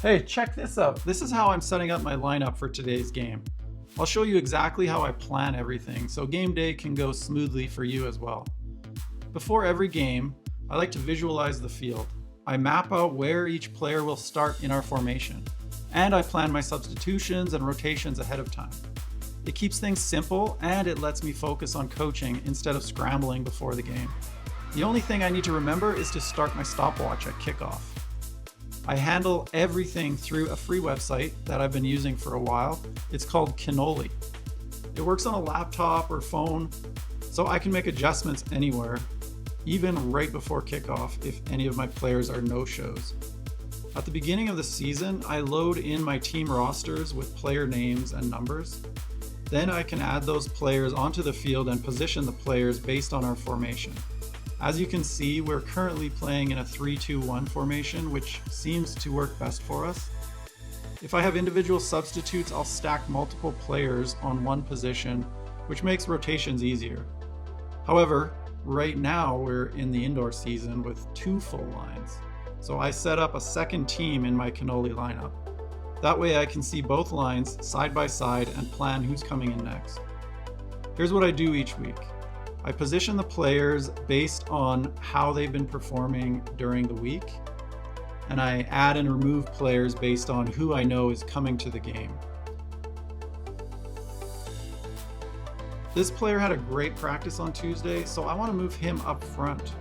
Hey, check this out. This is how I'm setting up my lineup for today's game. I'll show you exactly how I plan everything so game day can go smoothly for you as well. Before every game, I like to visualize the field. I map out where each player will start in our formation, and I plan my substitutions and rotations ahead of time. It keeps things simple and it lets me focus on coaching instead of scrambling before the game. The only thing I need to remember is to start my stopwatch at kickoff. I handle everything through a free website that I've been using for a while. It's called Kinoli. It works on a laptop or phone, so I can make adjustments anywhere, even right before kickoff if any of my players are no-shows. At the beginning of the season, I load in my team rosters with player names and numbers. Then I can add those players onto the field and position the players based on our formation. As you can see, we're currently playing in a 3-2-1 formation, which seems to work best for us. If I have individual substitutes, I'll stack multiple players on one position, which makes rotations easier. However, right now we're in the indoor season with 2 full lines, so I set up a second team in my Kinoli lineup. That way I can see both lines side by side and plan who's coming in next. Here's what I do each week. I position the players based on how they've been performing during the week, and I add and remove players based on who I know is coming to the game. This player had a great practice on Tuesday, so I want to move him up front.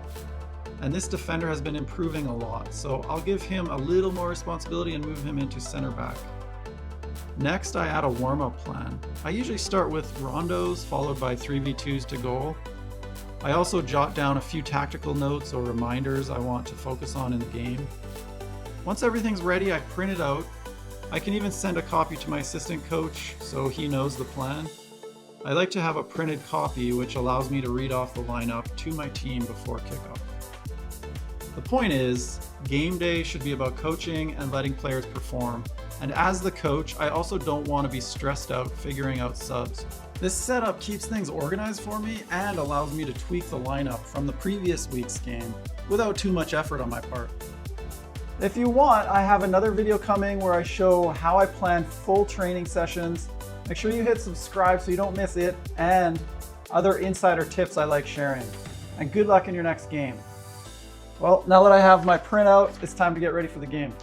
And this defender has been improving a lot, so I'll give him a little more responsibility and move him into center back. Next, I add a warm-up plan. I usually start with rondos followed by 3v2s to goal. I also jot down a few tactical notes or reminders I want to focus on in the game. Once everything's ready, I print it out. I can even send a copy to my assistant coach so he knows the plan. I like to have a printed copy which allows me to read off the lineup to my team before kickoff. The point is, game day should be about coaching and letting players perform. And as the coach, I also don't want to be stressed out figuring out subs. This setup keeps things organized for me and allows me to tweak the lineup from the previous week's game without too much effort on my part. If you want, I have another video coming where I show how I plan full training sessions. Make sure you hit subscribe so you don't miss it and other insider tips I like sharing. And good luck in your next game. Well, now that I have my printout, it's time to get ready for the game.